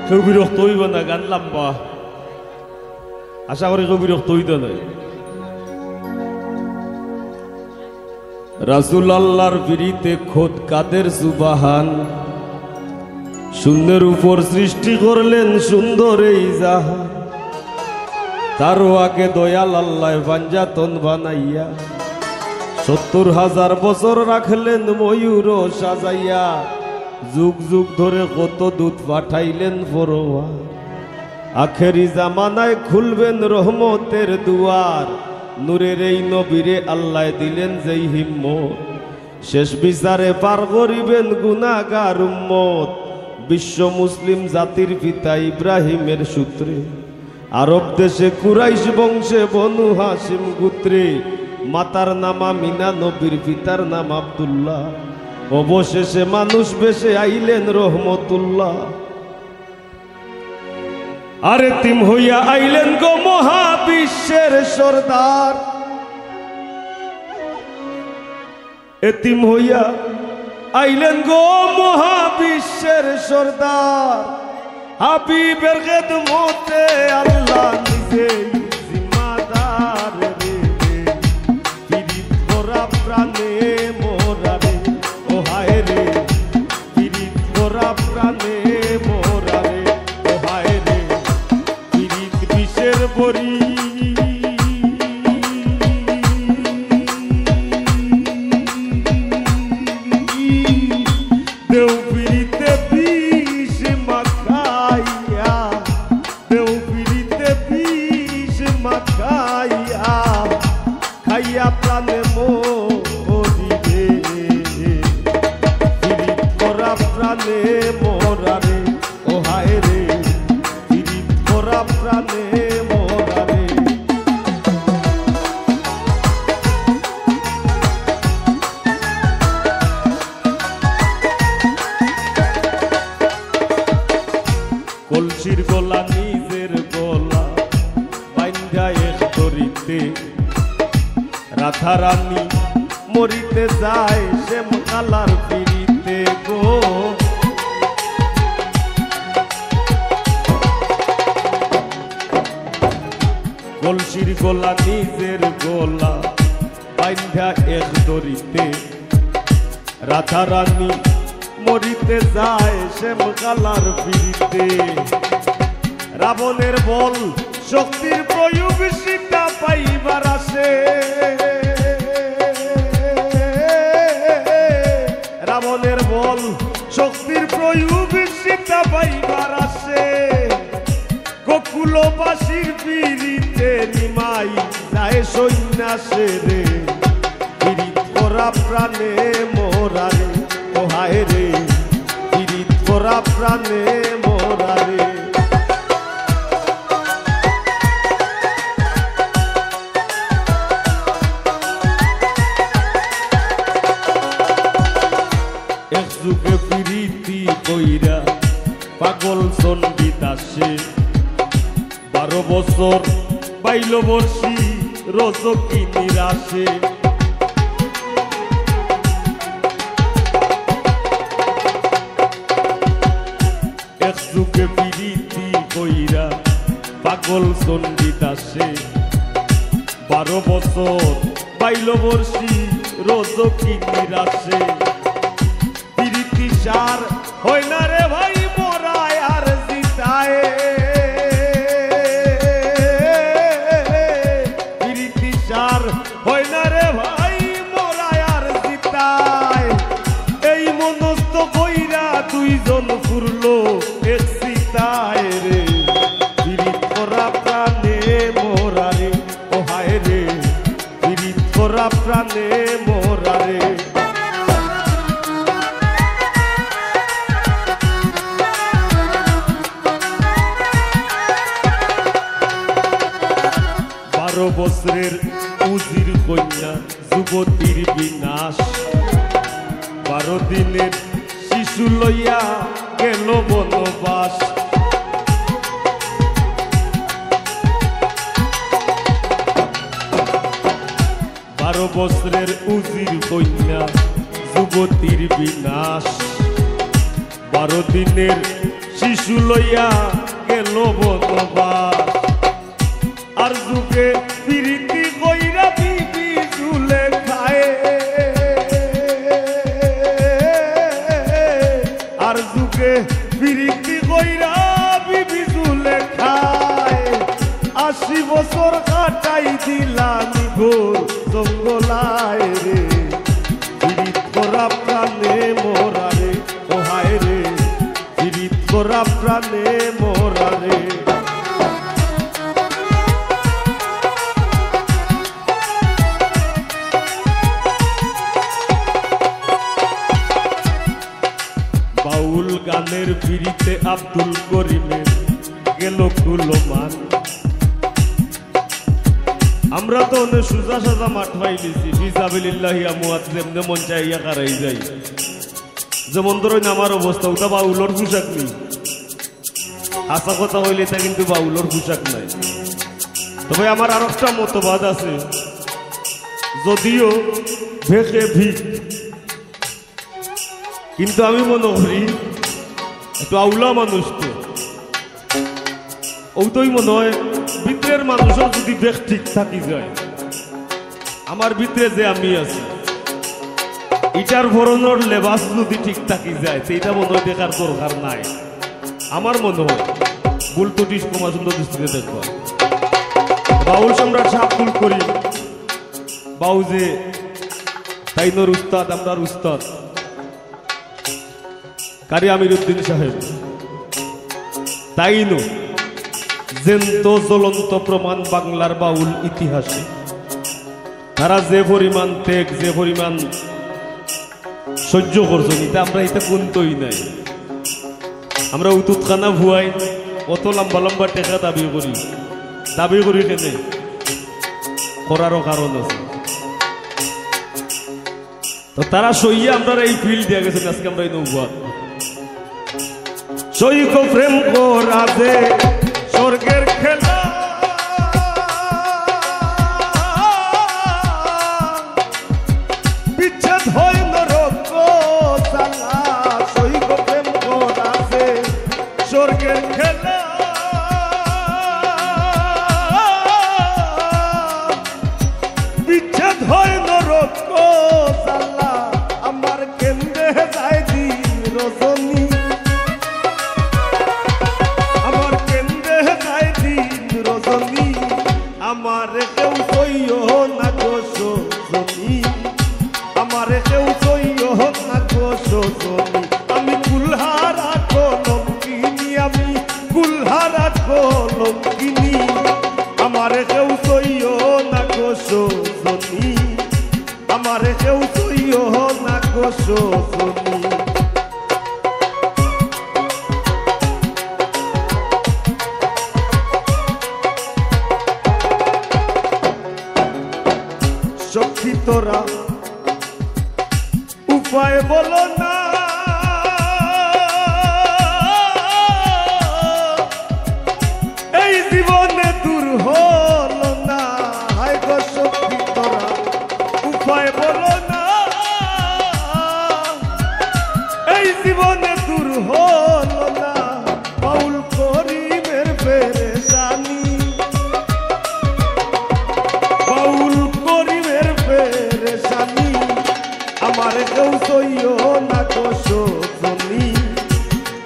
কেউ বিরক্ত হইব না, গান লম্বা, আশা করি কেউ বিরক্ত হইত না। রাসূল আল্লাহর পিরিতে খোদ কাদের সুবাহান, শূন্যের উপর সৃষ্টি করলেন সুন্দর এই জাহান, তারও আগে দয়াল আল্লাহ পাঞ্জাতন বানাইয়া ৭০,০০০ বছর রাখলেন ময়ূর সাজাইয়া, যুগ যুগ ধরে কত দূত পাঠাইলেন ফরোয়া, আখেরি জামানায় খুলবেন রহমতের দুয়ার, নূরের এই নবীরে আল্লাহ দিলেন যেই হিম্মত, শেষ বিচারে পার করিবেন গুনাহগার উম্মত। বিশ্ব মুসলিম জাতির পিতা ইব্রাহিমের সূত্রে, আরব দেশে কুরাইশ বংশে বনু হাশিম গোত্রে, মাতার নাম আমিনা, নবীর পিতার নাম আব্দুল্লাহ, অবশেষে মানুষ বেশে আইলেন রহমতুল্লাহ। আরে তিম হইয়া আইলেন গো মহাবিশ্বের সরদার, এতিম হইয়া আইলেন গো মহাবিশ্বের সরদার, হাবিবের খেদমতে আল্লাহ নিজে জিম্মাদার রে, পিরিত করা প্রাণে মোরা রে, ও হায় রে পিরিত করা প্রাণে মোরা রে, ও হায় রে পিরিত বিষের বরি, দেও পিরিতে বিষ মাখাইয়া, দেও পিরিতে বিষ মাখাইয়া, খাইয়া প্রাণে মরি রে, পিরিত করা প্রাণে মোরা রে, ও হায় রে পিরিত করা প্রাণে মোরা রে। কলসির গলা নিজের গলা বাইন্ধা এক দড়িতে, রাধা রানী মরিতে যায় শ্যাম কালার পিরিতে গো, কলসির গলা নিজের গলা বাইন্ধা এক দড়িতে, রাধা রানী মরিতে যায় শ্যাম কালার পিরিতে। রাবণের বল শক্তির প্রয়োগ সীতা পাইবার আসে, রাবণের বল শক্তির প্রয়োগ সীতা পাইবার আসে, গোকুলবাসীর পিরিতে নিমাই যায় সন্ন্যাসে রে, পিরিত করা প্রাণে মোরা রে, ও হায় রে পিরিত করা প্রাণে মোরা রে। এক যুগে পিরিতি কইরা পাগল চণ্ডী দাসে, 12 বছর পাইল বর্ষি রজকি নিরাশে, এক যুগে পিরিতি কইরা পাগল চণ্ডী দাসে, 12 বছর পাইল বর্ষি রজকি নিরাশে, পিরিতি সার হয় না রে ভাই মোরায় আর জিতায়, পিরিতি সার হয় না রে ভাই মোরায় আর জিতায়, এই মনস্থ কইরা দুইজন ফুরলো এক সীতায় রে, পিরিত করা প্রাণে মোরা রে, ও হায় রে পিরিত করা প্রাণে মোরা রে। বছরের উজির কন্যা যুবতীর বিনাশ, 12 দিনের শিশু লইয়া গেল বনবাস, 12 বছরের উজির কন্যা যুবতীর বিনাশ, 12 দিনের শিশু লইয়া গেল বনবাস আর যুগে প্রীতি কইরা বিবি জুলে খায় আর যুগে প্রীতি কইরা বিবি জুলে খায় 80 বছর কাটাই দিলাম ঘোর জঙ্গলায় রে পীড়িত করা প্রাণে মোরা রে ও হায় রে পীড়িত করা প্রাণে মোরা রে বাউল গানের পিড়িতে আব্দুল করিমের গেল কুলমান আমরা তো অনেক সুজা সাজা মাঠ পাইলিছি ফিজাবিলিল্লাহি আমওয়াত যেমনে মন চাইয়া কারাই যাই যেমন ধরেন আমার অবস্থা ওটা বাউলর পোশাক নেই আশা কথা হইলে তা কিন্তু বাউলর পোশাক নাই তবে আমার আর একটা মতবাদ আছে যদিও ভেকে ভিক কিন্তু আমি মনে করি একটু আউলা মানুষ তো ওইটাই মনে হয় ভিতরের মানুষের যদি বেশ ঠিক থাকি যায় আমার ভিতরে যে আমি আছি ইটার ভরণের লেবাস যদি ঠিক থাকি যায় সেইটা মনে হয় দেখার দরকার নাই আমার মনে হয় ভুল ত্রুটি ক্ষমা সুন্দর দৃষ্টিতে দেখব বাউল সম্রাট সাহ আব্দুল করিম বাউ যে তাইনোর উস্তাদ আমরার উস্তাদ কারি আমিরউদ্দিন সাহেব তাইনো জেন্ত জ্বলন্ত প্রমাণ বাংলার বাউল ইতিহাসে তারা যে পরিমাণ ত্যাগ যে পরিমাণ সহ্য করছেন এটা আমরা এটা কোনতই নাই আমরা উতুত খানা ভুয়াই অত লম্বা লম্বা টেকা দাবি করি কেনে করারও কারণ আছে তো তারা সইয়া আমরা এই ফিল দিয়ে গেছেন আজকে আমরা এই নৌবাদ সৈক প্রেম করা যে স্বর্গের খেলা বিচ্ছেদ হয় নরক জ্বালা সৈক প্রেম করা যে স্বর্গের খেলা বিচ্ছেদ হয় নরক জ্বালা আমার কেন্দ্রে যায় দিন রজনী আমার কেউ সইও না গোসো জমি আমার কেউ সইও না গোসো জমি আমি কুলহারা কলম কিনি আমি কুলহারা কলম কিনি আমার কেউ সইও না গোসো জমি আমার কেউ সইও না গোসো জমি সখী তোরা উপায় বলো না এই জীবনে দূর হলো না হায় গো সখী তোরা উপায় বলো না এই জীবনে দূর হলো না বাউল করিমের পেরেশানি বাউল করিমের পেরেশানি আমার কেউ সইও না গোসো জমি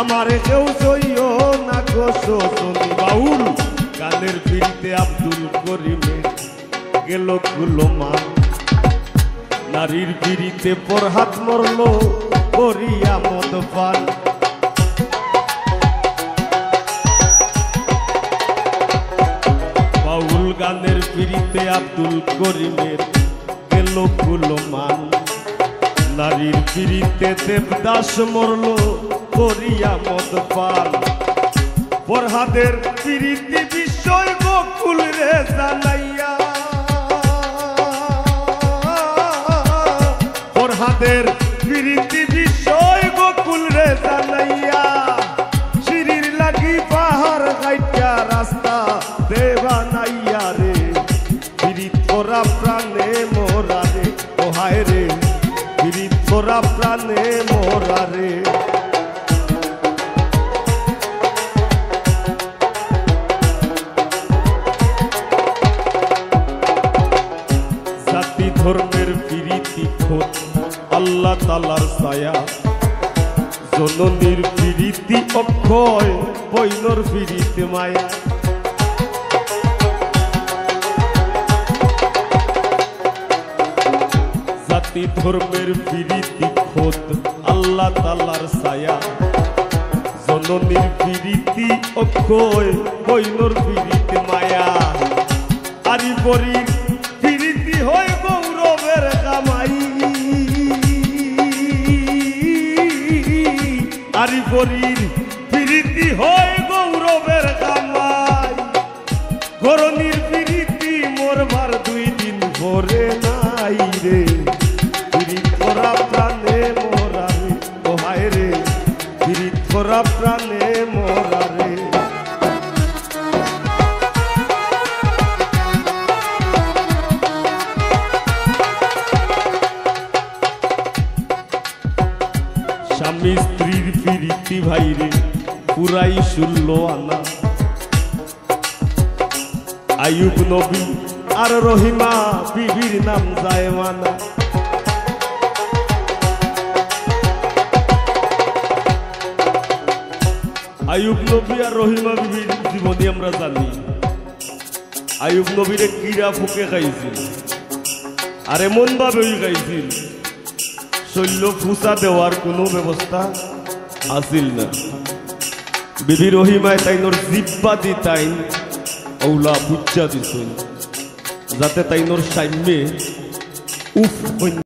আমার কেউ সইও না গোসো জমি বাউল গানের পিড়িতে আব্দুল করিমের গেল কুলমান নারীর পিড়িতে পরহাত মরলো করিয়া মদ পান বাউল গানের পিড়িতে আব্দুল করিমের গেল কুলমান নারীর পিড়িতে দেবদাস মরল করিয়া মদ পান ফরহাদের পিড়িতি বিষয় গোকুল রে জানাইয়া ফরহাদের পিড়িতি বিষয় গোকুল রে জানাইয়া সিঁড়ির লাগি পাহাড় গাইটা রাস্তা দেবা নাইয়া রে পিড়িত করা প্রাণে মোরা রে ও হায় রে পিড়িত করা প্রাণে মোরা রে ছায়া জননীর প্রীতি অক্ষয় বৈনর প্রীতি মায়া জাতি ধর্মের প্রীতি খোদ আল্লাহ তাআলার ছায়া জননীর প্রীতি অক্ষয় বৈনর প্রীতি মায়া আরি পরির প্রীতি হয় গৌরবের কামাই আরি পরির প্রীতি হয় গৌরবের কামাই গরনির প্রীতি মরবার 2 দিন পরে নাই রে প্রীত করা প্রাণে মোরা রে ও হায় রে প্রীত করা প্রাণে মোরা রে স্বামী স্ত্রীর প্রীতি ভাইরে পুরাই 16 আনা আইয়ুব নবী আর রহিমা বিবির নাম জায়মানা আইয়ুব নবী আর রহিমা বিবির জীবনী আমরা জানি আইয়ুব নবীরে কিরা ফুকে খাইছিল আর এমন ভাবে খাইছিল শৈল্য ফুসা দেওয়ার কোনো ব্যবস্থা আসিল না বিবি রহিমায় তাইনোর জিব্বা দি তাইন ওলা বুচ্চা দিছিল যাতে তাইনোর সাম্যে উফ